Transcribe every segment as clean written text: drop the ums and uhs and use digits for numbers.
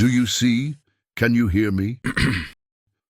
Do you see? Can you hear me?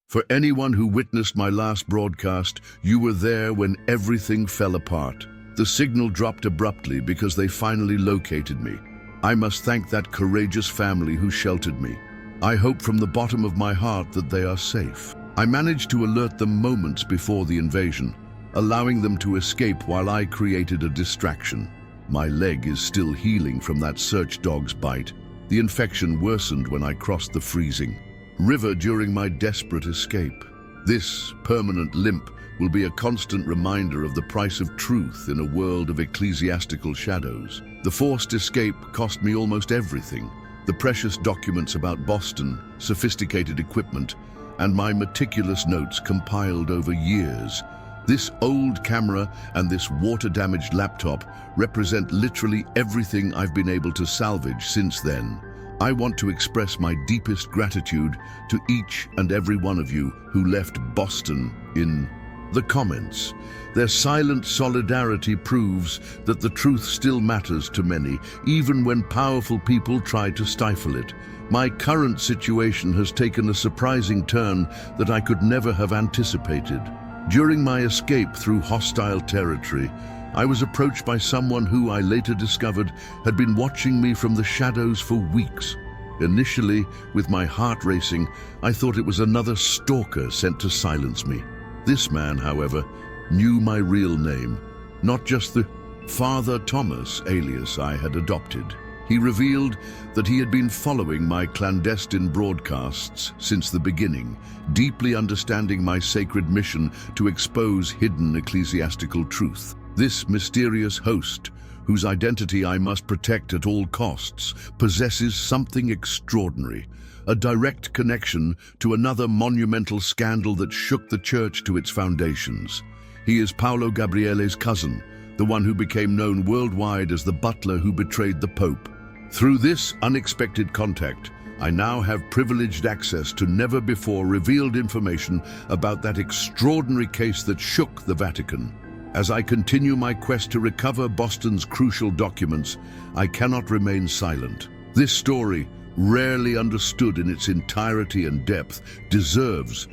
For anyone who witnessed my last broadcast, you were there when everything fell apart. The signal dropped abruptly because they finally located me. I must thank that courageous family who sheltered me. I hope from the bottom of my heart that they are safe. I managed to alert them moments before the invasion, allowing them to escape while I created a distraction. My leg is still healing from that search dog's bite. The infection worsened when I crossed the freezing river during my desperate escape. This permanent limp will be a constant reminder of the price of truth in a world of ecclesiastical shadows. The forced escape cost me almost everything. The precious documents about Boston, sophisticated equipment, and my meticulous notes compiled over years. This old camera and this water-damaged laptop represent literally everything I've been able to salvage since then. I want to express my deepest gratitude to each and every one of you who left Boston in the comments. Their silent solidarity proves that the truth still matters to many, even when powerful people try to stifle it. My current situation has taken a surprising turn that I could never have anticipated. During my escape through hostile territory, I was approached by someone who I later discovered had been watching me from the shadows for weeks. Initially, with my heart racing, I thought it was another stalker sent to silence me. This man, however, knew my real name, not just the Father Thomas alias I had adopted. He revealed that he had been following my clandestine broadcasts since the beginning, deeply understanding my sacred mission to expose hidden ecclesiastical truth. This mysterious host, whose identity I must protect at all costs, possesses something extraordinary, a direct connection to another monumental scandal that shook the church to its foundations. He is Paolo Gabriele's cousin, the one who became known worldwide as the Butler who betrayed the Pope. Through this unexpected contact, I now have privileged access to never-before-revealed information about that extraordinary case that shook the Vatican. As I continue my quest to recover Boston's crucial documents, I cannot remain silent. This story, rarely understood in its entirety and depth, demands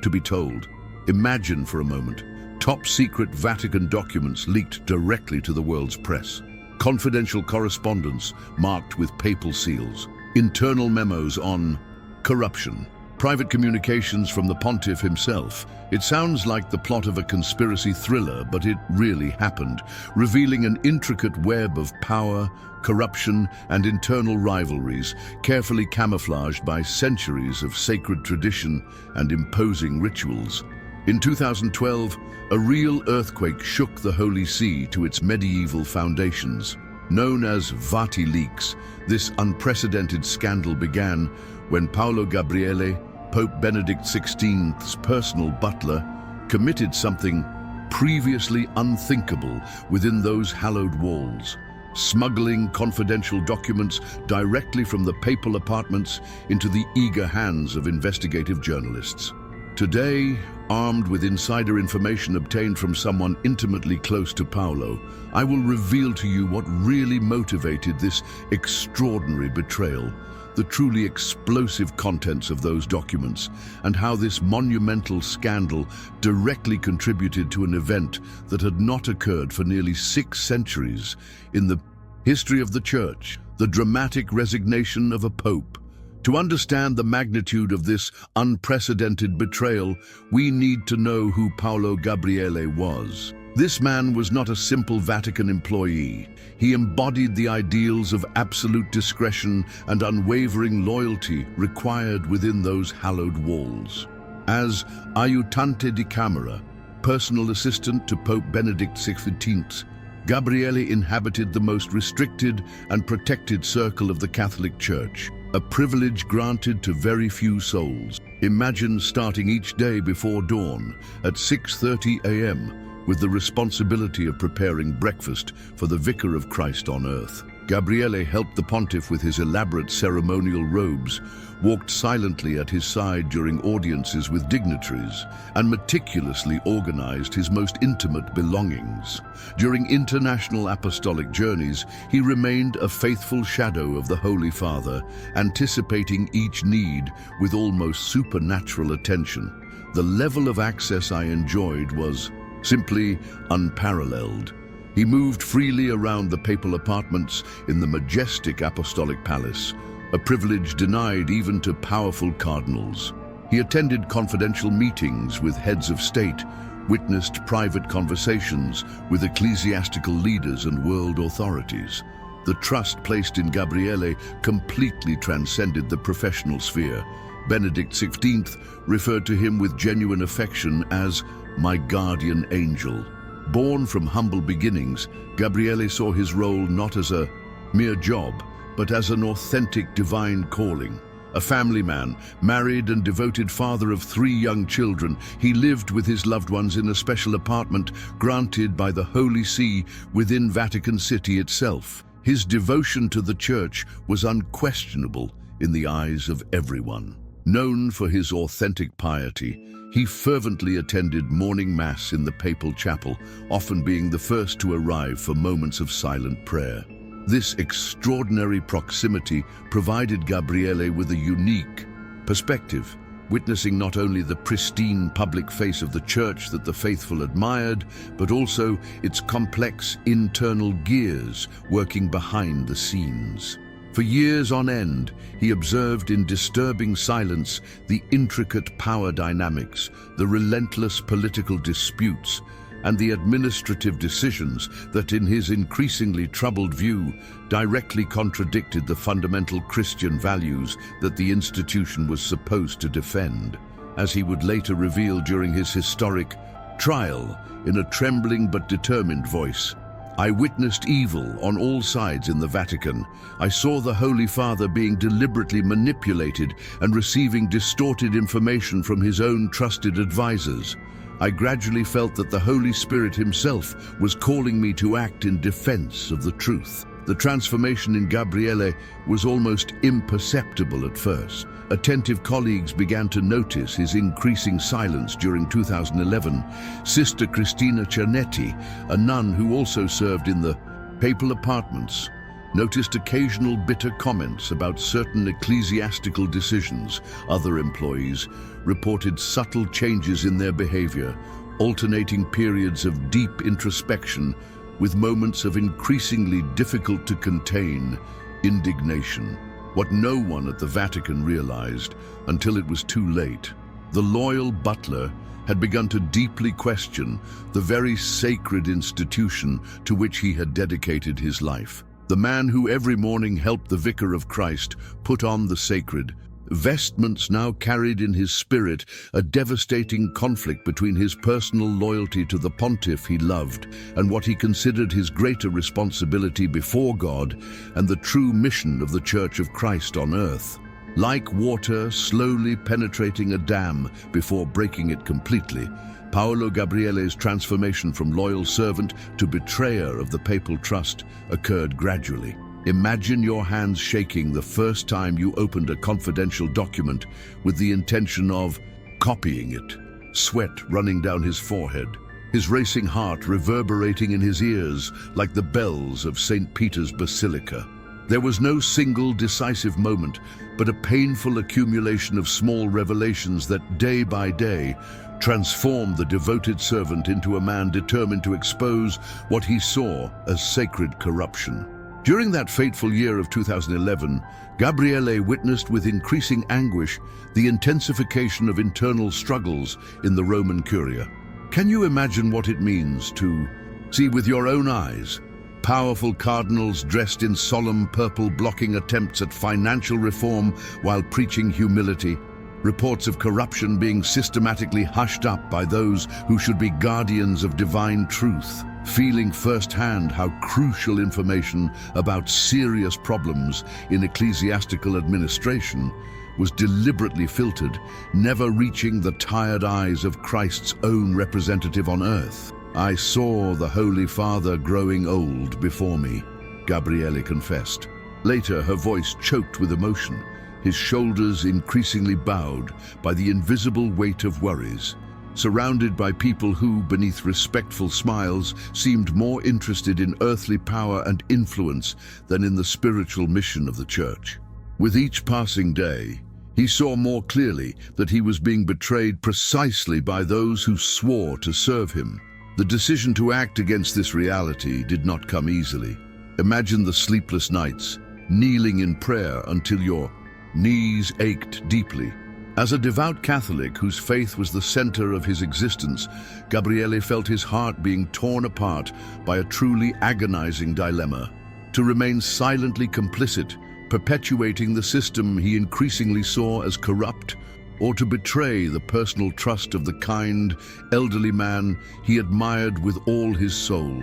to be told. Imagine for a moment, top-secret Vatican documents leaked directly to the world's press. Confidential correspondence marked with papal seals, internal memos on corruption, private communications from the pontiff himself. It sounds like the plot of a conspiracy thriller, but it really happened, revealing an intricate web of power, corruption, and internal rivalries, carefully camouflaged by centuries of sacred tradition and imposing rituals. In 2012, a real earthquake shook the Holy See to its medieval foundations. Known as VatiLeaks, this unprecedented scandal began when Paolo Gabriele, Pope Benedict XVI's personal butler, committed something previously unthinkable within those hallowed walls, smuggling confidential documents directly from the papal apartments into the eager hands of investigative journalists. Today, armed with insider information obtained from someone intimately close to Paolo, I will reveal to you what really motivated this extraordinary betrayal, the truly explosive contents of those documents, and how this monumental scandal directly contributed to an event that had not occurred for nearly 6 centuries in the history of the Church, the dramatic resignation of a pope. To understand the magnitude of this unprecedented betrayal, we need to know who Paolo Gabriele was. This man was not a simple Vatican employee. He embodied the ideals of absolute discretion and unwavering loyalty required within those hallowed walls. As aiutante di camera, personal assistant to Pope Benedict XVI, Gabriele inhabited the most restricted and protected circle of the Catholic Church, a privilege granted to very few souls. Imagine starting each day before dawn at 6:30 a.m. with the responsibility of preparing breakfast for the Vicar of Christ on earth. Gabriele helped the pontiff with his elaborate ceremonial robes, walked silently at his side during audiences with dignitaries, and meticulously organized his most intimate belongings. During international apostolic journeys, he remained a faithful shadow of the Holy Father, anticipating each need with almost supernatural attention. The level of access I enjoyed was simply unparalleled. He moved freely around the papal apartments in the majestic apostolic palace, a privilege denied even to powerful cardinals. He attended confidential meetings with heads of state, witnessed private conversations with ecclesiastical leaders and world authorities. The trust placed in Gabriele completely transcended the professional sphere. Benedict XVI referred to him with genuine affection as "my guardian angel." Born from humble beginnings, Gabriele saw his role not as a mere job, but as an authentic divine calling. A family man, married and devoted father of 3 young children, he lived with his loved ones in a special apartment granted by the Holy See within Vatican City itself. His devotion to the Church was unquestionable in the eyes of everyone. Known for his authentic piety, he fervently attended morning mass in the papal chapel, often being the first to arrive for moments of silent prayer. This extraordinary proximity provided Gabriele with a unique perspective, witnessing not only the pristine public face of the Church that the faithful admired, but also its complex internal gears working behind the scenes. For years on end, he observed in disturbing silence the intricate power dynamics, the relentless political disputes, and the administrative decisions that, in his increasingly troubled view, directly contradicted the fundamental Christian values that the institution was supposed to defend. As he would later reveal during his historic trial, in a trembling but determined voice, "I witnessed evil on all sides in the Vatican. I saw the Holy Father being deliberately manipulated and receiving distorted information from his own trusted advisors. I gradually felt that the Holy Spirit himself was calling me to act in defense of the truth." The transformation in Gabriele was almost imperceptible at first. Attentive colleagues began to notice his increasing silence during 2011. Sister Cristina Cernetti, a nun who also served in the papal apartments, noticed occasional bitter comments about certain ecclesiastical decisions. Other employees reported subtle changes in their behavior, alternating periods of deep introspection with moments of increasingly difficult to contain indignation. What no one at the Vatican realized until it was too late, the loyal Butler had begun to deeply question the very sacred institution to which he had dedicated his life. The man who every morning helped the Vicar of Christ put on the sacred vestments now carried in his spirit a devastating conflict between his personal loyalty to the pontiff he loved and what he considered his greater responsibility before God and the true mission of the Church of Christ on earth. Like water slowly penetrating a dam before breaking it completely, Paolo Gabriele's transformation from loyal servant to betrayer of the papal trust occurred gradually. Imagine your hands shaking the first time you opened a confidential document with the intention of copying it, sweat running down his forehead, his racing heart reverberating in his ears like the bells of St. Peter's Basilica. There was no single decisive moment, but a painful accumulation of small revelations that, day by day, transformed the devoted servant into a man determined to expose what he saw as sacred corruption. During that fateful year of 2011, Gabriele witnessed with increasing anguish the intensification of internal struggles in the Roman Curia. Can you imagine what it means to see with your own eyes powerful cardinals dressed in solemn purple blocking attempts at financial reform while preaching humility? Reports of corruption being systematically hushed up by those who should be guardians of divine truth, feeling firsthand how crucial information about serious problems in ecclesiastical administration was deliberately filtered, never reaching the tired eyes of Christ's own representative on earth. I saw the Holy Father growing old before me, Gabriele confessed. Later, her voice choked with emotion, his shoulders increasingly bowed by the invisible weight of worries. Surrounded by people who, beneath respectful smiles, seemed more interested in earthly power and influence than in the spiritual mission of the Church. With each passing day, he saw more clearly that he was being betrayed precisely by those who swore to serve him. The decision to act against this reality did not come easily. Imagine the sleepless nights, kneeling in prayer until your knees ached deeply. As a devout Catholic whose faith was the center of his existence, Gabriele felt his heart being torn apart by a truly agonizing dilemma. To remain silently complicit, perpetuating the system he increasingly saw as corrupt, or to betray the personal trust of the kind, elderly man he admired with all his soul.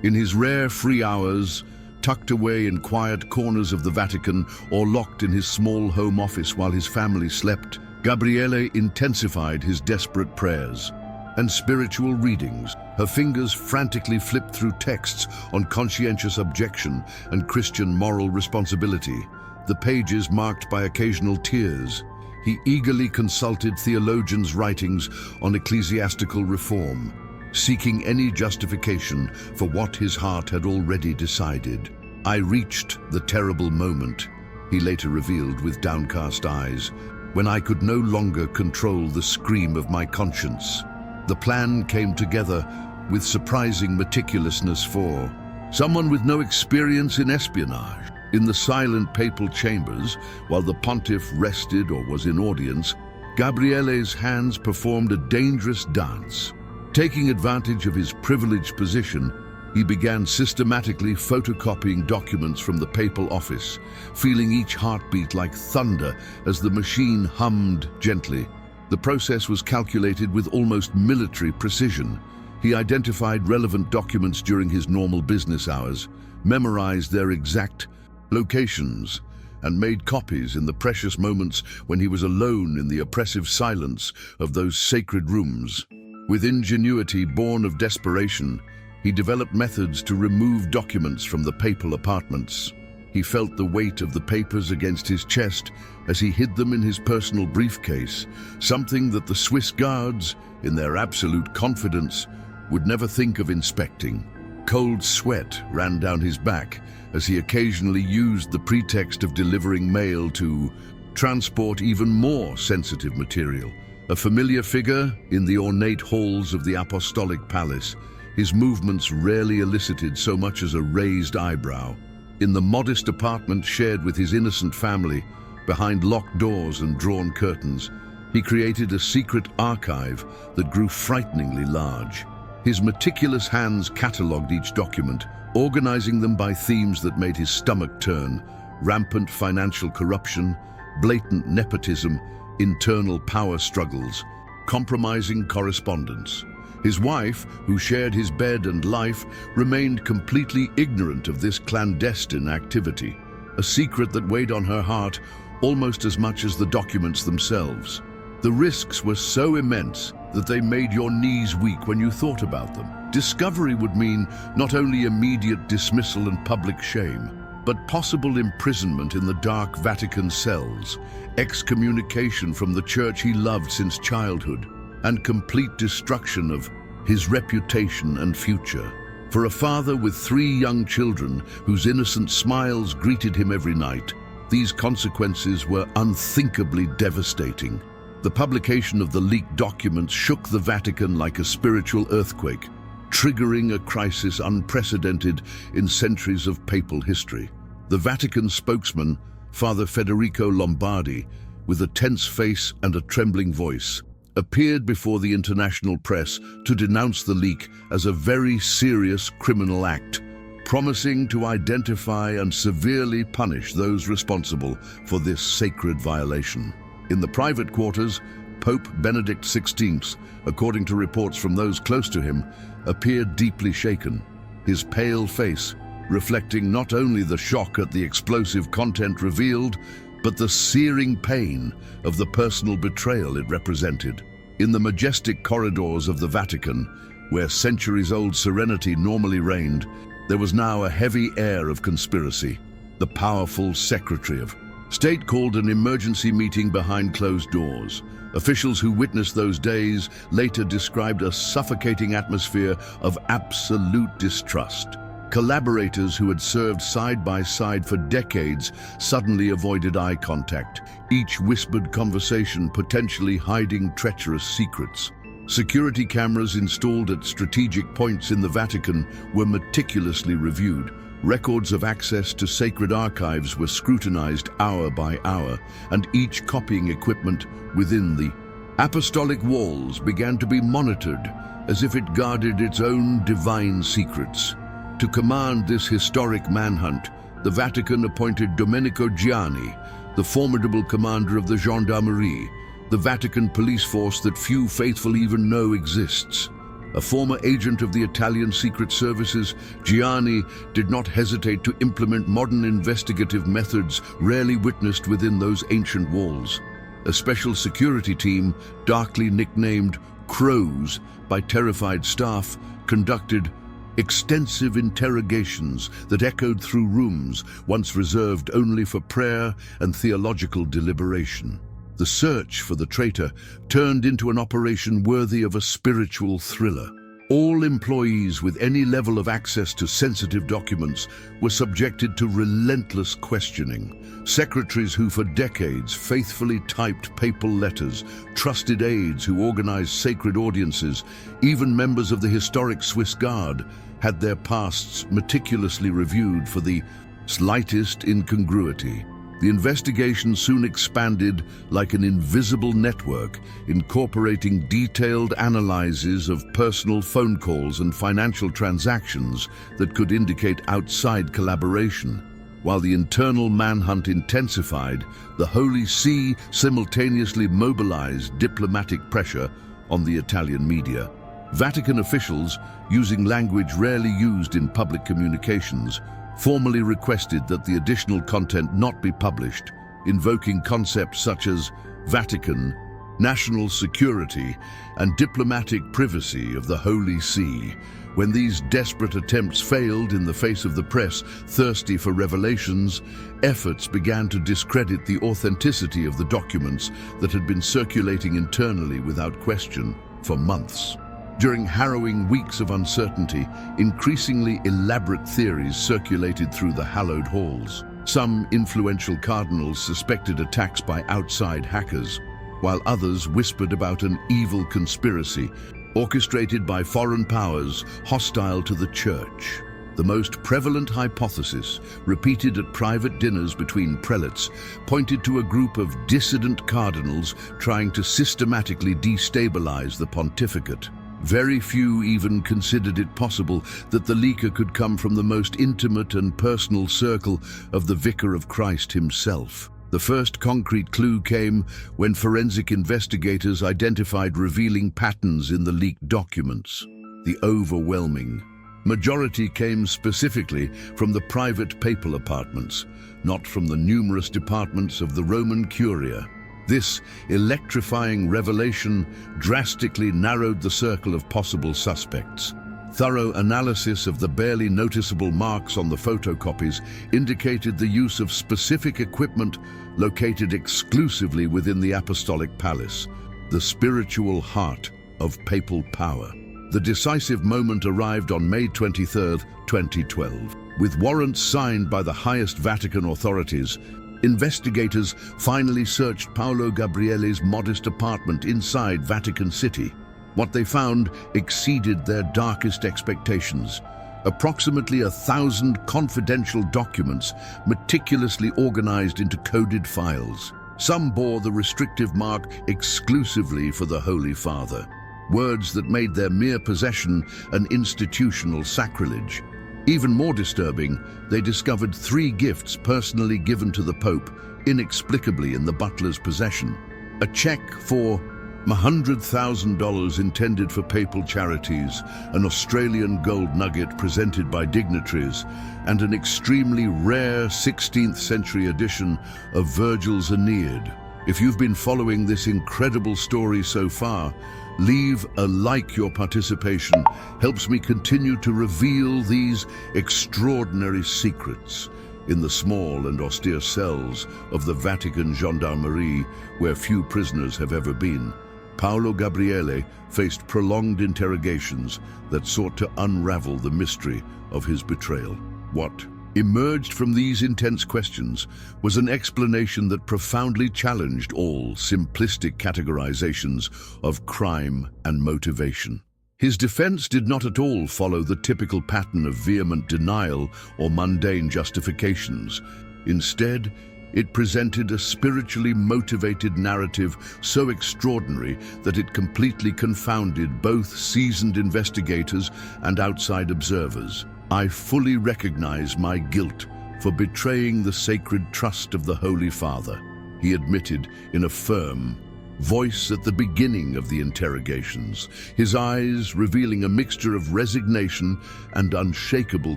In his rare free hours, tucked away in quiet corners of the Vatican or locked in his small home office while his family slept, Gabriele intensified his desperate prayers and spiritual readings. Her fingers frantically flipped through texts on conscientious objection and Christian moral responsibility, the pages marked by occasional tears. He eagerly consulted theologians' writings on ecclesiastical reform, seeking any justification for what his heart had already decided. "I reached the terrible moment," he later revealed with downcast eyes, "when I could no longer control the scream of my conscience." The plan came together with surprising meticulousness for someone with no experience in espionage. In the silent papal chambers, while the pontiff rested or was in audience, Gabriele's hands performed a dangerous dance. Taking advantage of his privileged position, he began systematically photocopying documents from the papal office, feeling each heartbeat like thunder as the machine hummed gently. The process was calculated with almost military precision. He identified relevant documents during his normal business hours, memorized their exact locations, and made copies in the precious moments when he was alone in the oppressive silence of those sacred rooms. With ingenuity born of desperation, he developed methods to remove documents from the papal apartments. He felt the weight of the papers against his chest as he hid them in his personal briefcase, something that the Swiss guards, in their absolute confidence, would never think of inspecting. Cold sweat ran down his back as he occasionally used the pretext of delivering mail to transport even more sensitive material. A familiar figure in the ornate halls of the Apostolic Palace, his movements rarely elicited so much as a raised eyebrow. In the modest apartment shared with his innocent family, behind locked doors and drawn curtains, he created a secret archive that grew frighteningly large. His meticulous hands catalogued each document, organizing them by themes that made his stomach turn: rampant financial corruption, blatant nepotism, internal power struggles, compromising correspondence. His wife, who shared his bed and life, remained completely ignorant of this clandestine activity, a secret that weighed on her heart almost as much as the documents themselves. The risks were so immense that they made your knees weak when you thought about them. Discovery would mean not only immediate dismissal and public shame, but possible imprisonment in the dark Vatican cells, excommunication from the church he loved since childhood, and complete destruction of his reputation and future. For a father with 3 young children whose innocent smiles greeted him every night, these consequences were unthinkably devastating. The publication of the leaked documents shook the Vatican like a spiritual earthquake, triggering a crisis unprecedented in centuries of papal history. The Vatican spokesman, Father Federico Lombardi, with a tense face and a trembling voice, appeared before the international press to denounce the leak as a very serious criminal act, promising to identify and severely punish those responsible for this sacred violation. In the private quarters, Pope Benedict XVI, according to reports from those close to him, appeared deeply shaken, his pale face reflecting not only the shock at the explosive content revealed, but the searing pain of the personal betrayal it represented. In the majestic corridors of the Vatican, where centuries-old serenity normally reigned, There was now a heavy air of conspiracy. The powerful Secretary of State called an emergency meeting behind closed doors. Officials who witnessed those days later described a suffocating atmosphere of absolute distrust. Collaborators who had served side by side for decades suddenly avoided eye contact, each whispered conversation potentially hiding treacherous secrets. Security cameras installed at strategic points in the Vatican were meticulously reviewed. Records of access to sacred archives were scrutinized hour by hour, and each copying equipment within the apostolic walls began to be monitored as if it guarded its own divine secrets. To command this historic manhunt, the Vatican appointed Domenico Gianni, the formidable commander of the Gendarmerie, the Vatican police force that few faithful even know exists. A former agent of the Italian Secret Services, Gianni did not hesitate to implement modern investigative methods rarely witnessed within those ancient walls. A special security team, darkly nicknamed Crows by terrified staff, conducted extensive interrogations that echoed through rooms once reserved only for prayer and theological deliberation. The search for the traitor turned into an operation worthy of a spiritual thriller. All employees with any level of access to sensitive documents were subjected to relentless questioning. Secretaries who for decades faithfully typed papal letters, trusted aides who organized sacred audiences, even members of the historic Swiss Guard had their pasts meticulously reviewed for the slightest incongruity. The investigation soon expanded like an invisible network, incorporating detailed analyses of personal phone calls and financial transactions that could indicate outside collaboration. While the internal manhunt intensified, the Holy See simultaneously mobilized diplomatic pressure on the Italian media. Vatican officials, using language rarely used in public communications, formally requested that the additional content not be published, invoking concepts such as Vatican, national security, and diplomatic privacy of the Holy See. When these desperate attempts failed in the face of the press thirsty for revelations, efforts began to discredit the authenticity of the documents that had been circulating internally without question for months. During harrowing weeks of uncertainty, increasingly elaborate theories circulated through the hallowed halls. Some influential cardinals suspected attacks by outside hackers, while others whispered about an evil conspiracy orchestrated by foreign powers hostile to the Church. The most prevalent hypothesis, repeated at private dinners between prelates, pointed to a group of dissident cardinals trying to systematically destabilize the pontificate. Very few even considered it possible that the leaker could come from the most intimate and personal circle of the Vicar of Christ himself. The first concrete clue came when forensic investigators identified revealing patterns in the leaked documents. The overwhelming majority came specifically from the private papal apartments, not from the numerous departments of the Roman Curia. This electrifying revelation drastically narrowed the circle of possible suspects. Thorough analysis of the barely noticeable marks on the photocopies indicated the use of specific equipment located exclusively within the Apostolic Palace, the spiritual heart of papal power. The decisive moment arrived on May 23, 2012. With warrants signed by the highest Vatican authorities, investigators finally searched Paolo Gabriele's modest apartment inside Vatican City. What they found exceeded their darkest expectations. Approximately 1,000 confidential documents meticulously organized into coded files. Some bore the restrictive mark exclusively for the Holy Father, words that made their mere possession an institutional sacrilege. Even more disturbing, they discovered 3 gifts personally given to the Pope, inexplicably in the Butler's possession. A check for $100,000 intended for papal charities, an Australian gold nugget presented by dignitaries, and an extremely rare 16th century edition of Virgil's Aeneid. If you've been following this incredible story so far, Leave a like. Your participation helps me continue to reveal these extraordinary secrets in the small and austere cells of the Vatican Gendarmerie, where few prisoners have ever been. Paolo Gabriele faced prolonged interrogations that sought to unravel the mystery of his betrayal. What emerged from these intense questions was an explanation that profoundly challenged all simplistic categorizations of crime and motivation. His defense did not at all follow the typical pattern of vehement denial or mundane justifications. Instead, it presented a spiritually motivated narrative so extraordinary that it completely confounded both seasoned investigators and outside observers. I fully recognize my guilt for betraying the sacred trust of the Holy Father, he admitted in a firm voice at the beginning of the interrogations, his eyes revealing a mixture of resignation and unshakable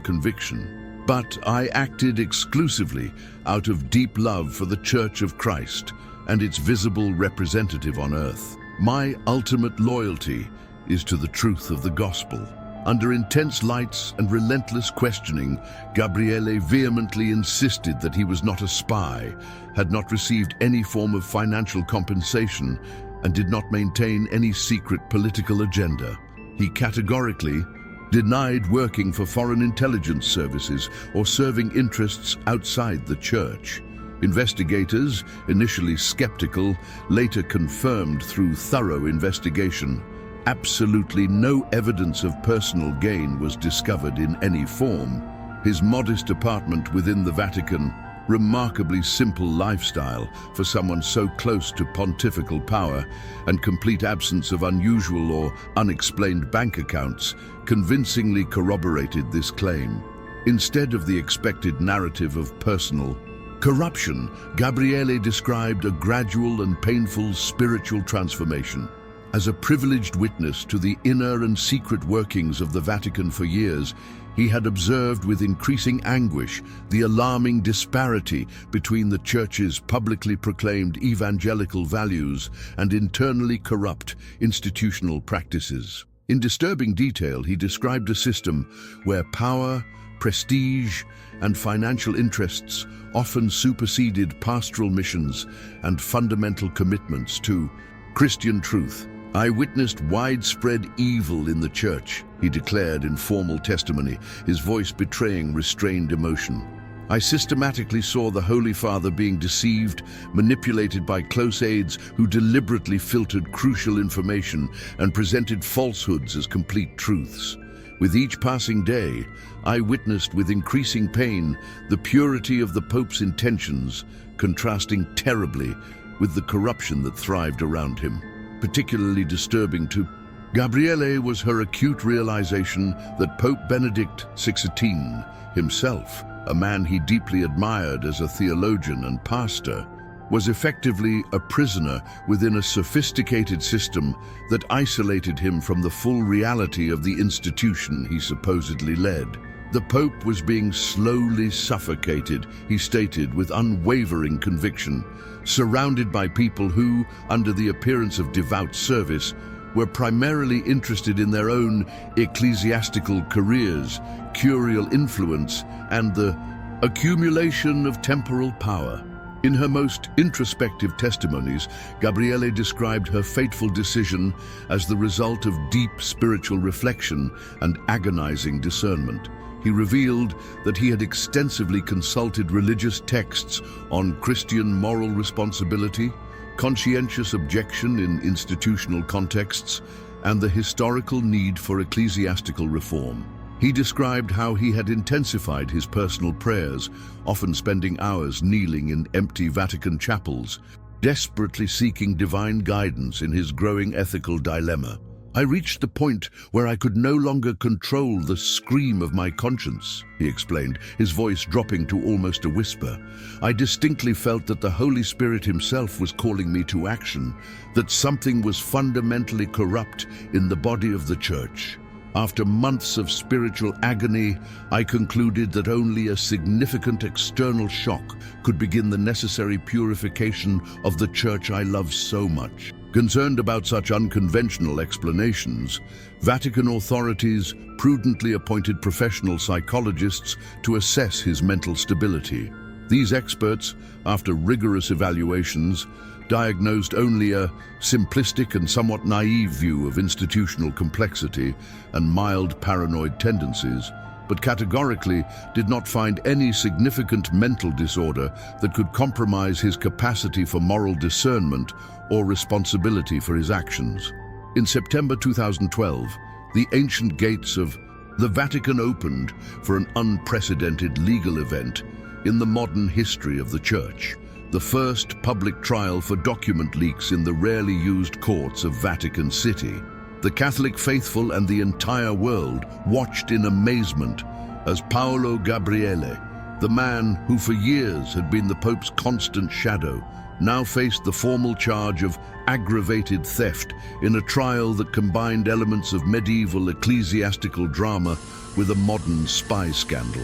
conviction. But I acted exclusively out of deep love for the Church of Christ and its visible representative on earth. My ultimate loyalty is to the truth of the gospel. Under intense lights and relentless questioning, Gabriele vehemently insisted that he was not a spy, had not received any form of financial compensation, and did not maintain any secret political agenda. He categorically denied working for foreign intelligence services or serving interests outside the church. Investigators, initially skeptical, later confirmed through thorough investigation. Absolutely no evidence of personal gain was discovered in any form. His modest apartment within the Vatican, remarkably simple lifestyle for someone so close to pontifical power, and complete absence of unusual or unexplained bank accounts convincingly corroborated this claim. Instead of the expected narrative of personal corruption, Gabriele described a gradual and painful spiritual transformation. As a privileged witness to the inner and secret workings of the Vatican for years, he had observed with increasing anguish the alarming disparity between the Church's publicly proclaimed evangelical values and internally corrupt institutional practices. In disturbing detail, he described a system where power, prestige, and financial interests often superseded pastoral missions and fundamental commitments to Christian truth. I witnessed widespread evil in the church, he declared in formal testimony, his voice betraying restrained emotion. I systematically saw the Holy Father being deceived, manipulated by close aides who deliberately filtered crucial information and presented falsehoods as complete truths. With each passing day, I witnessed with increasing pain the purity of the Pope's intentions, contrasting terribly with the corruption that thrived around him. Particularly disturbing to Gabriele was her acute realization that Pope Benedict XVI himself, a man he deeply admired as a theologian and pastor, was effectively a prisoner within a sophisticated system that isolated him from the full reality of the institution he supposedly led. The Pope was being slowly suffocated, he stated with unwavering conviction, surrounded by people who, under the appearance of devout service, were primarily interested in their own ecclesiastical careers, curial influence, and the accumulation of temporal power. In her most introspective testimonies, Gabriele described her fateful decision as the result of deep spiritual reflection and agonizing discernment. He revealed that he had extensively consulted religious texts on Christian moral responsibility, conscientious objection in institutional contexts, and the historical need for ecclesiastical reform. He described how he had intensified his personal prayers, often spending hours kneeling in empty Vatican chapels, desperately seeking divine guidance in his growing ethical dilemma. I reached the point where I could no longer control the scream of my conscience, he explained, his voice dropping to almost a whisper. I distinctly felt that the Holy Spirit himself was calling me to action, that something was fundamentally corrupt in the body of the Church. After months of spiritual agony, I concluded that only a significant external shock could begin the necessary purification of the Church I love so much. Concerned about such unconventional explanations, Vatican authorities prudently appointed professional psychologists to assess his mental stability. These experts, after rigorous evaluations, diagnosed only a simplistic and somewhat naive view of institutional complexity and mild paranoid tendencies, but categorically did not find any significant mental disorder that could compromise his capacity for moral discernment or responsibility for his actions. In September 2012, the ancient gates of the Vatican opened for an unprecedented legal event in the modern history of the Church, the first public trial for document leaks in the rarely used courts of Vatican City. The Catholic faithful and the entire world watched in amazement as Paolo Gabriele, the man who for years had been the Pope's constant shadow, now faced the formal charge of aggravated theft in a trial that combined elements of medieval ecclesiastical drama with a modern spy scandal.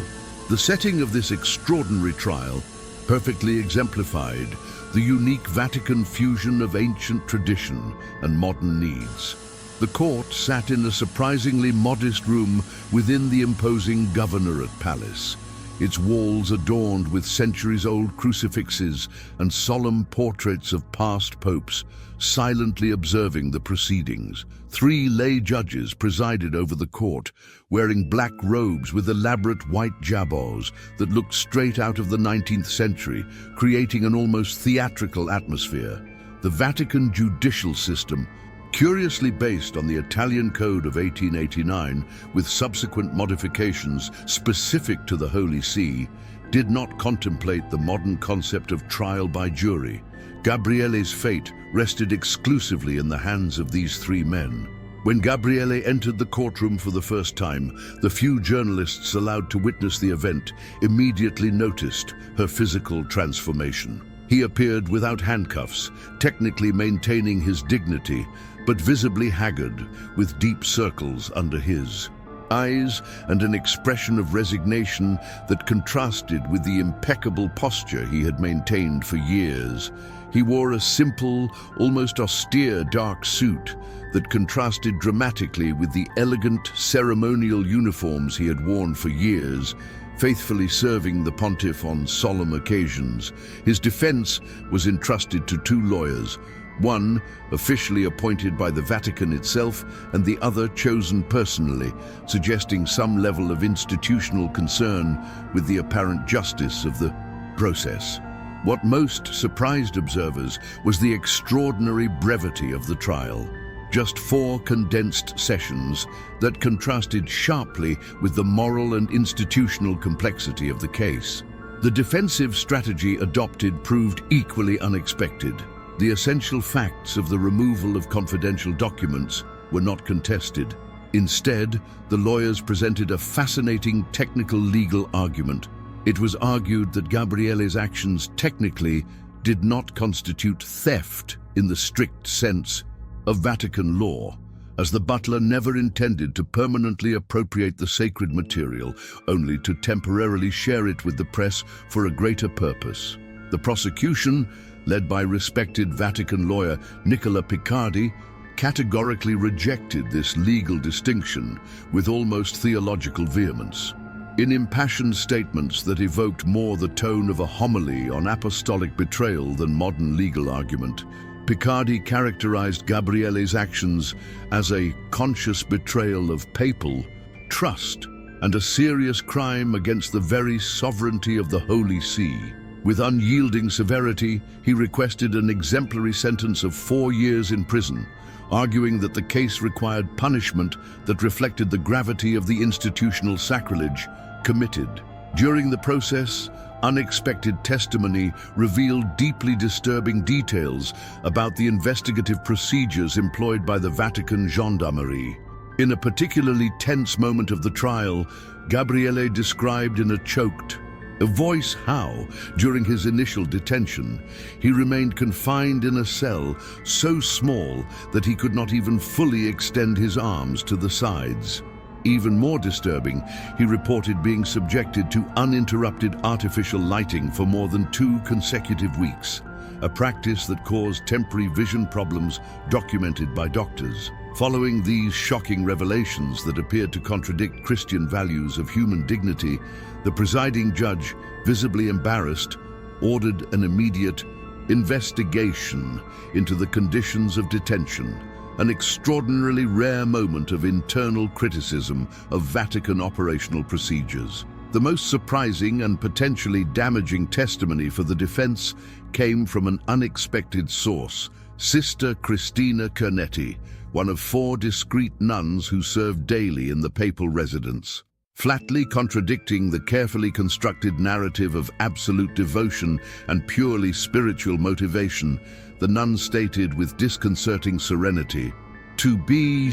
The setting of this extraordinary trial perfectly exemplified the unique Vatican fusion of ancient tradition and modern needs. The court sat in a surprisingly modest room within the imposing Governorate Palace, its walls adorned with centuries-old crucifixes and solemn portraits of past popes, silently observing the proceedings. 3 lay judges presided over the court, wearing black robes with elaborate white jabots that looked straight out of the 19th century, creating an almost theatrical atmosphere. The Vatican judicial system, curiously based on the Italian Code of 1889 with subsequent modifications specific to the Holy See, did not contemplate the modern concept of trial by jury. Gabriele's fate rested exclusively in the hands of these 3 men. When Gabriele entered the courtroom for the first time, the few journalists allowed to witness the event immediately noticed her physical transformation. He appeared without handcuffs, technically maintaining his dignity, but visibly haggard, with deep circles under his eyes and an expression of resignation that contrasted with the impeccable posture he had maintained for years. He wore a simple, almost austere dark suit that contrasted dramatically with the elegant ceremonial uniforms he had worn for years, faithfully serving the pontiff on solemn occasions. His defense was entrusted to 2 lawyers, one officially appointed by the Vatican itself and the other chosen personally, suggesting some level of institutional concern with the apparent justice of the process. What most surprised observers was the extraordinary brevity of the trial. Just 4 condensed sessions that contrasted sharply with the moral and institutional complexity of the case. The defensive strategy adopted proved equally unexpected. The essential facts of the removal of confidential documents were not contested. Instead, the lawyers presented a fascinating technical legal argument. It was argued that Gabriele's actions technically did not constitute theft in the strict sense of Vatican law, as the Butler never intended to permanently appropriate the sacred material, only to temporarily share it with the press for a greater purpose. The prosecution, led by respected Vatican lawyer Nicola Picardi, categorically rejected this legal distinction with almost theological vehemence. In impassioned statements that evoked more the tone of a homily on apostolic betrayal than modern legal argument, Picardi characterized Gabriele's actions as a conscious betrayal of papal trust and a serious crime against the very sovereignty of the Holy See. With unyielding severity, he requested an exemplary sentence of 4 years in prison, arguing that the case required punishment that reflected the gravity of the institutional sacrilege committed. During the process, unexpected testimony revealed deeply disturbing details about the investigative procedures employed by the Vatican gendarmerie. In a particularly tense moment of the trial, Gabriele described in a choked voice how, during his initial detention, he remained confined in a cell so small that he could not even fully extend his arms to the sides. Even more disturbing, he reported being subjected to uninterrupted artificial lighting for more than 2 consecutive weeks. a practice that caused temporary vision problems documented by doctors. Following these shocking revelations that appeared to contradict Christian values of human dignity, the presiding judge, visibly embarrassed, ordered an immediate investigation into the conditions of detention, an extraordinarily rare moment of internal criticism of Vatican operational procedures. The most surprising and potentially damaging testimony for the defense came from an unexpected source, Sister Cristina Cernetti, one of 4 discreet nuns who served daily in the papal residence. Flatly contradicting the carefully constructed narrative of absolute devotion and purely spiritual motivation, the nun stated with disconcerting serenity, "To be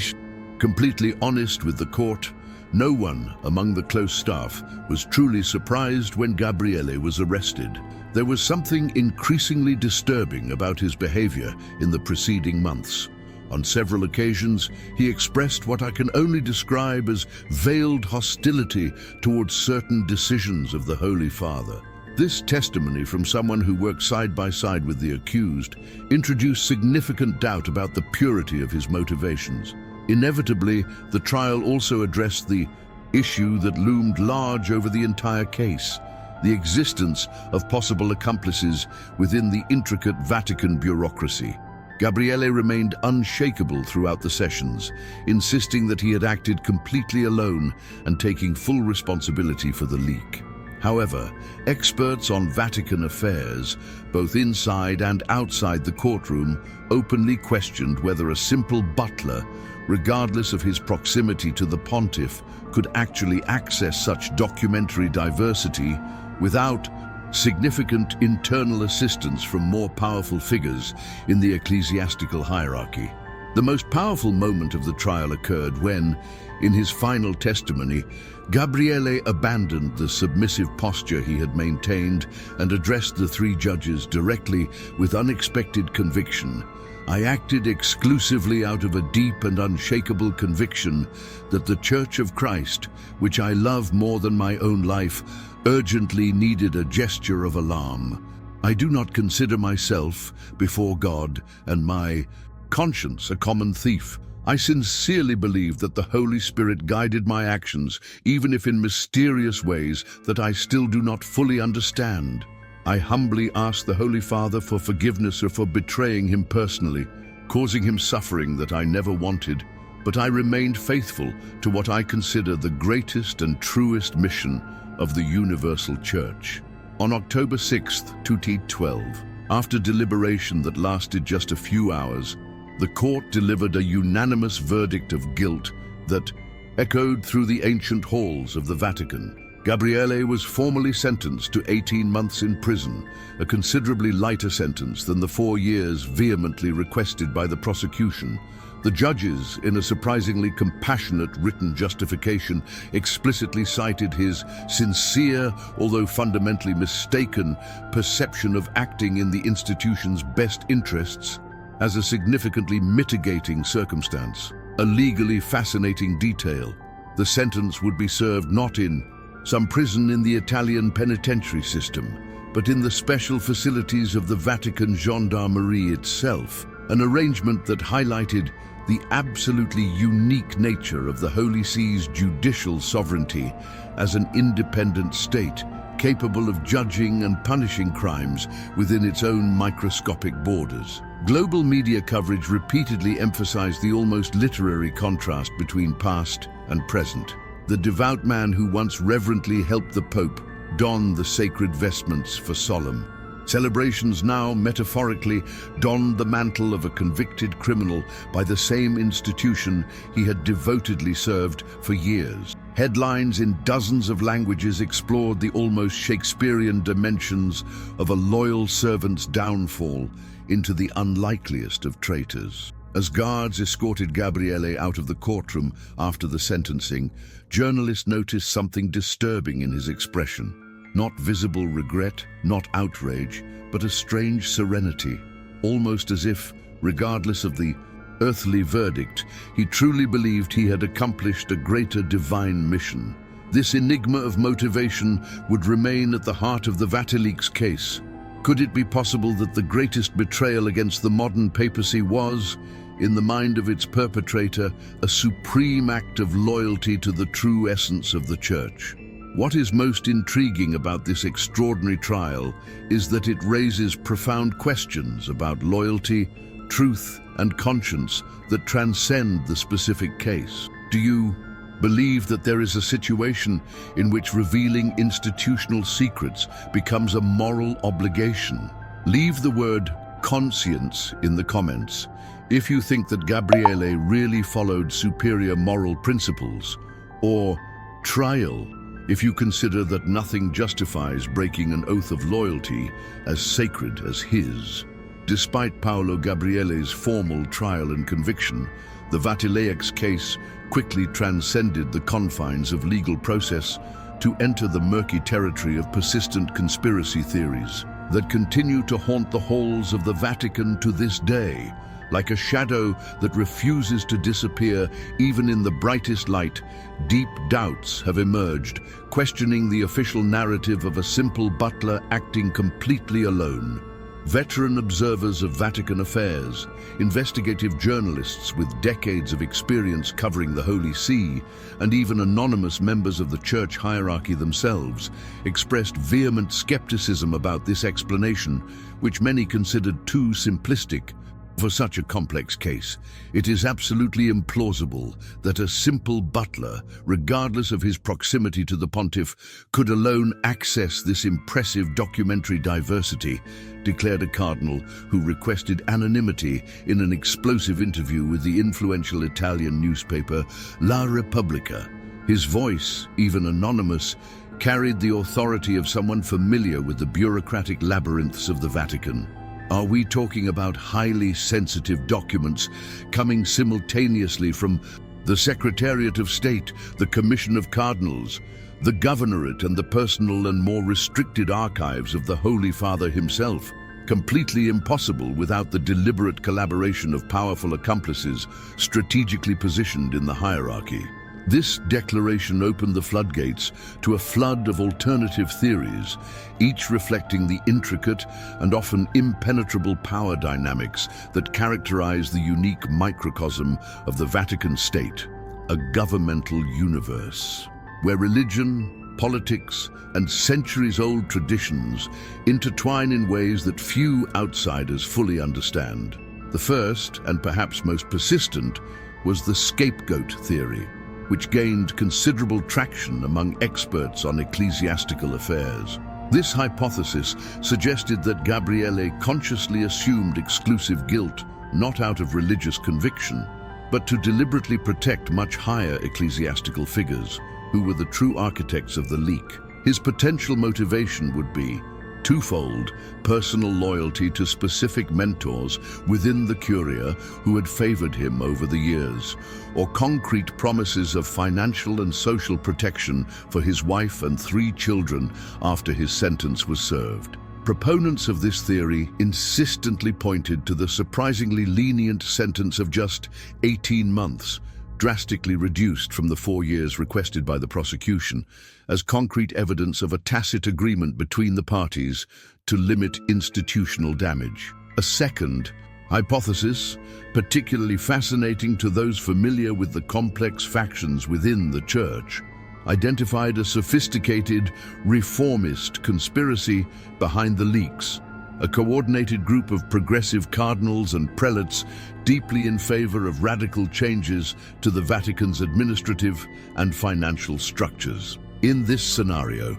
completely honest with the court, no one among the close staff was truly surprised when Gabriele was arrested. There was something increasingly disturbing about his behavior in the preceding months. On several occasions, he expressed what I can only describe as veiled hostility towards certain decisions of the Holy Father." This testimony from someone who worked side by side with the accused introduced significant doubt about the purity of his motivations. Inevitably, the trial also addressed the issue that loomed large over the entire case: the existence of possible accomplices within the intricate Vatican bureaucracy. Gabriele remained unshakable throughout the sessions, insisting that he had acted completely alone and taking full responsibility for the leak. However, experts on Vatican affairs, both inside and outside the courtroom, openly questioned whether a simple butler, regardless of his proximity to the pontiff, could actually access such documentary diversity without significant internal assistance from more powerful figures in the ecclesiastical hierarchy. The most powerful moment of the trial occurred when, in his final testimony, Gabriele abandoned the submissive posture he had maintained and addressed the 3 judges directly with unexpected conviction. "I acted exclusively out of a deep and unshakable conviction that the Church of Christ, which I love more than my own life, urgently needed a gesture of alarm. I do not consider myself, before God and my conscience, a common thief. I sincerely believe that the Holy Spirit guided my actions, even if in mysterious ways that I still do not fully understand. I humbly ask the Holy Father for forgiveness for betraying him personally, causing him suffering that I never wanted, but I remained faithful to what I consider the greatest and truest mission of the Universal Church." On October 6, 2012, after deliberation that lasted just a few hours, the court delivered a unanimous verdict of guilt that echoed through the ancient halls of the Vatican. Gabriele was formally sentenced to 18 months in prison, a considerably lighter sentence than the 4 years vehemently requested by the prosecution. The judges, in a surprisingly compassionate written justification, explicitly cited his sincere, although fundamentally mistaken, perception of acting in the institution's best interests as a significantly mitigating circumstance. A legally fascinating detail: the sentence would be served not in some prison in the Italian penitentiary system, but in the special facilities of the Vatican Gendarmerie itself, an arrangement that highlighted the absolutely unique nature of the Holy See's judicial sovereignty as an independent state capable of judging and punishing crimes within its own microscopic borders. Global media coverage repeatedly emphasized the almost literary contrast between past and present. The devout man who once reverently helped the Pope don the sacred vestments for solemn celebrations now metaphorically donned the mantle of a convicted criminal by the same institution he had devotedly served for years. Headlines in dozens of languages explored the almost Shakespearean dimensions of a loyal servant's downfall into the unlikeliest of traitors. As guards escorted Gabriele out of the courtroom after the sentencing, journalists noticed something disturbing in his expression. Not visible regret, not outrage, but a strange serenity, almost as if, regardless of the earthly verdict, he truly believed he had accomplished a greater divine mission. This enigma of motivation would remain at the heart of the VatiLeaks case, Could it be possible that the greatest betrayal against the modern papacy was, in the mind of its perpetrator, a supreme act of loyalty to the true essence of the Church? What is most intriguing about this extraordinary trial is that it raises profound questions about loyalty, truth, and conscience that transcend the specific case. Do you believe that there is a situation in which revealing institutional secrets becomes a moral obligation? Leave the word conscience in the comments if you think that Gabriele really followed superior moral principles, or trial if you consider that nothing justifies breaking an oath of loyalty as sacred as his. Despite Paolo Gabriele's formal trial and conviction, the VatiLeaks case quickly transcended the confines of legal process to enter the murky territory of persistent conspiracy theories that continue to haunt the halls of the Vatican to this day. Like a shadow that refuses to disappear even in the brightest light, deep doubts have emerged, questioning the official narrative of a simple butler acting completely alone. Veteran observers of Vatican affairs, investigative journalists with decades of experience covering the Holy See, and even anonymous members of the church hierarchy themselves, expressed vehement skepticism about this explanation, which many considered too simplistic. For such a complex case, it is absolutely implausible that a simple butler, regardless of his proximity to the pontiff, could alone access this impressive documentary diversity, declared a cardinal who requested anonymity in an explosive interview with the influential Italian newspaper La Repubblica. His voice, even anonymous, carried the authority of someone familiar with the bureaucratic labyrinths of the Vatican. Are we talking about highly sensitive documents coming simultaneously from the Secretariat of State, the Commission of Cardinals, the Governorate, and the personal and more restricted archives of the Holy Father himself? Completely impossible without the deliberate collaboration of powerful accomplices strategically positioned in the hierarchy. This declaration opened the floodgates to a flood of alternative theories, each reflecting the intricate and often impenetrable power dynamics that characterize the unique microcosm of the Vatican state, a governmental universe, where religion, politics, and centuries-old traditions intertwine in ways that few outsiders fully understand. The first, and perhaps most persistent, was the scapegoat theory, which gained considerable traction among experts on ecclesiastical affairs. This hypothesis suggested that Gabriele consciously assumed exclusive guilt, not out of religious conviction, but to deliberately protect much higher ecclesiastical figures, who were the true architects of the leak. His potential motivation would be twofold: personal loyalty to specific mentors within the Curia who had favored him over the years, or concrete promises of financial and social protection for his wife and 3 children after his sentence was served. Proponents of this theory insistently pointed to the surprisingly lenient sentence of just 18 months, drastically reduced from the 4 years requested by the prosecution, as concrete evidence of a tacit agreement between the parties to limit institutional damage. A second hypothesis, particularly fascinating to those familiar with the complex factions within the Church, identified a sophisticated, reformist conspiracy behind the leaks, a coordinated group of progressive cardinals and prelates deeply in favor of radical changes to the Vatican's administrative and financial structures. In this scenario,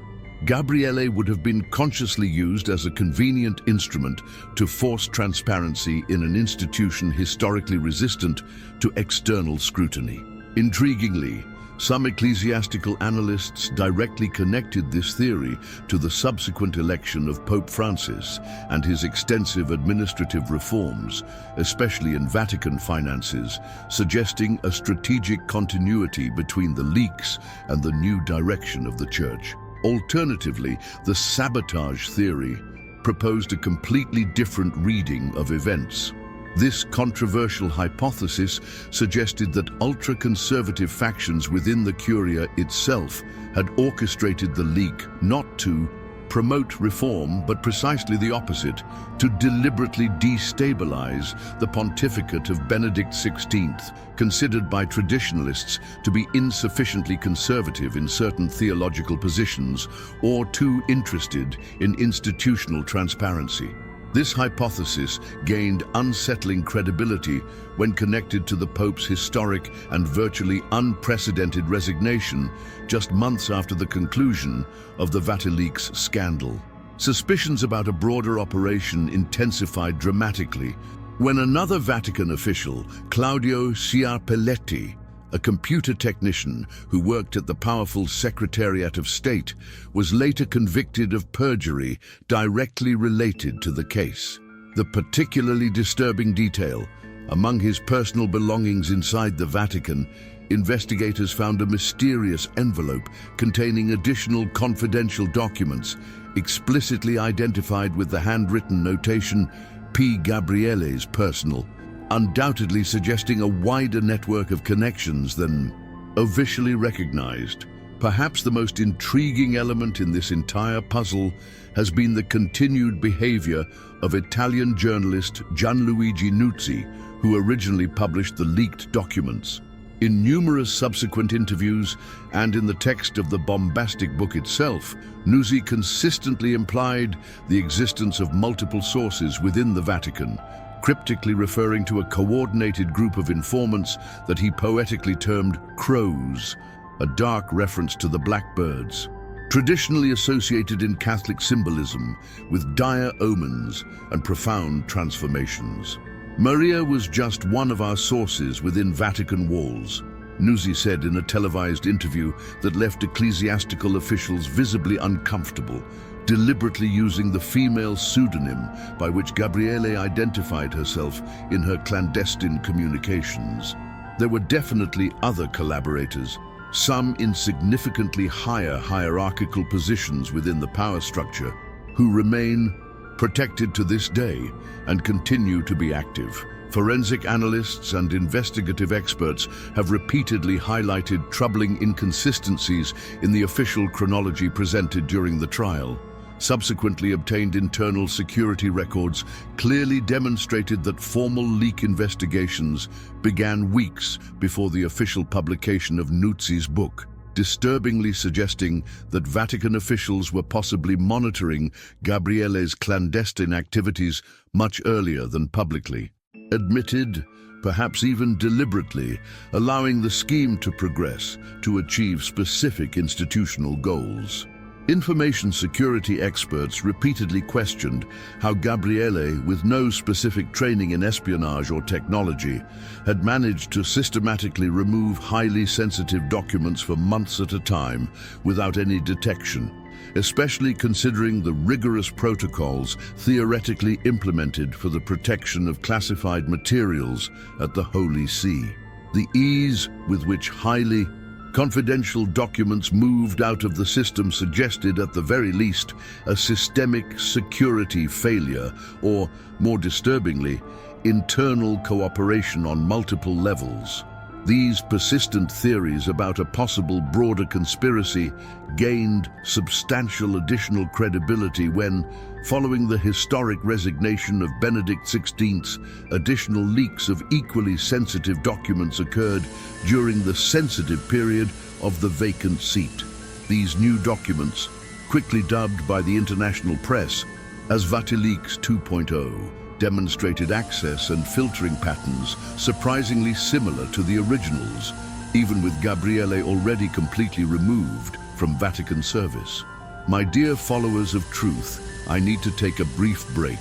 Gabriele would have been consciously used as a convenient instrument to force transparency in an institution historically resistant to external scrutiny. Intriguingly, some ecclesiastical analysts directly connected this theory to the subsequent election of Pope Francis and his extensive administrative reforms, especially in Vatican finances, suggesting a strategic continuity between the leaks and the new direction of the Church. Alternatively, the sabotage theory proposed a completely different reading of events. This controversial hypothesis suggested that ultra-conservative factions within the Curia itself had orchestrated the leak not to promote reform, but precisely the opposite, to deliberately destabilize the pontificate of Benedict XVI, considered by traditionalists to be insufficiently conservative in certain theological positions or too interested in institutional transparency. This hypothesis gained unsettling credibility when connected to the Pope's historic and virtually unprecedented resignation just months after the conclusion of the VatiLeaks scandal. Suspicions about a broader operation intensified dramatically when another Vatican official, Claudio Sciarpelletti, a computer technician who worked at the powerful Secretariat of State, was later convicted of perjury directly related to the case. The particularly disturbing detail: among his personal belongings inside the Vatican, investigators found a mysterious envelope containing additional confidential documents, explicitly identified with the handwritten notation P. Gabriele's personal, undoubtedly suggesting a wider network of connections than officially recognized. Perhaps the most intriguing element in this entire puzzle has been the continued behavior of Italian journalist Gianluigi Nuzzi, who originally published the leaked documents. In numerous subsequent interviews and in the text of the bombastic book itself, Nuzzi consistently implied the existence of multiple sources within the Vatican, cryptically referring to a coordinated group of informants that he poetically termed crows, a dark reference to the blackbirds, traditionally associated in Catholic symbolism with dire omens and profound transformations. "Maria was just one of our sources within Vatican walls," Nuzzi said in a televised interview that left ecclesiastical officials visibly uncomfortable, deliberately using the female pseudonym by which Gabriele identified herself in her clandestine communications. There were definitely other collaborators, some in significantly higher hierarchical positions within the power structure, who remain protected to this day and continue to be active. Forensic analysts and investigative experts have repeatedly highlighted troubling inconsistencies in the official chronology presented during the trial. Subsequently obtained internal security records clearly demonstrated that formal leak investigations began weeks before the official publication of Nuzzi's book, disturbingly suggesting that Vatican officials were possibly monitoring Gabriele's clandestine activities much earlier than publicly admitted, perhaps even deliberately, allowing the scheme to progress to achieve specific institutional goals. Information security experts repeatedly questioned how Gabriele, with no specific training in espionage or technology, had managed to systematically remove highly sensitive documents for months at a time without any detection, especially considering the rigorous protocols theoretically implemented for the protection of classified materials at the Holy See. The ease with which highly confidential documents moved out of the system suggested, at the very least, a systemic security failure, or, more disturbingly, internal cooperation on multiple levels. These persistent theories about a possible broader conspiracy gained substantial additional credibility when, following the historic resignation of Benedict XVI, additional leaks of equally sensitive documents occurred during the sensitive period of the vacant seat. These new documents, quickly dubbed by the international press as VatiLeaks 2.0, demonstrated access and filtering patterns surprisingly similar to the originals, even with Gabriele already completely removed from Vatican service. My dear followers of truth, I need to take a brief break.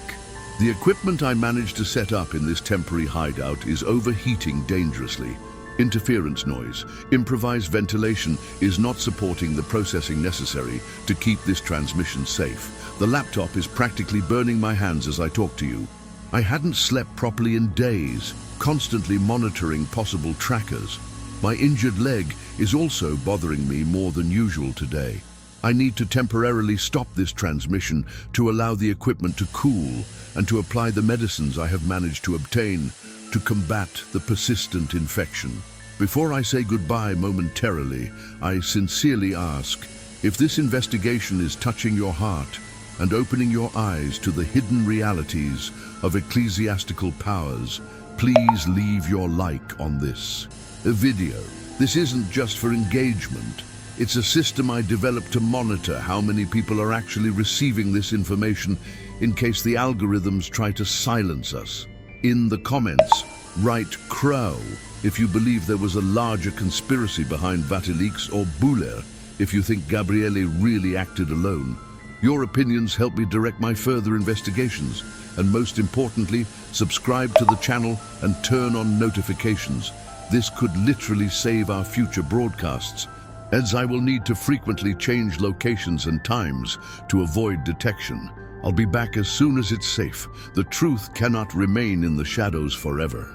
The equipment I managed to set up in this temporary hideout is overheating dangerously. Interference noise, improvised ventilation is not supporting the processing necessary to keep this transmission safe. The laptop is practically burning my hands as I talk to you. I hadn't slept properly in days, constantly monitoring possible trackers. My injured leg is also bothering me more than usual today. I need to temporarily stop this transmission to allow the equipment to cool and to apply the medicines I have managed to obtain to combat the persistent infection. Before I say goodbye momentarily, I sincerely ask, If this investigation is touching your heart and opening your eyes to the hidden realities of ecclesiastical powers, please leave your like on this video. This isn't just for engagement. It's a system I developed to monitor how many people are actually receiving this information in case the algorithms try to silence us. In the comments, write "crow" if you believe there was a larger conspiracy behind VatiLeaks, or "Butler" if you think Gabriele really acted alone. Your opinions help me direct my further investigations, and most importantly, subscribe to the channel and turn on notifications. This could literally save our future broadcasts, as I will need to frequently change locations and times to avoid detection. I'll be back as soon as it's safe. The truth cannot remain in the shadows forever.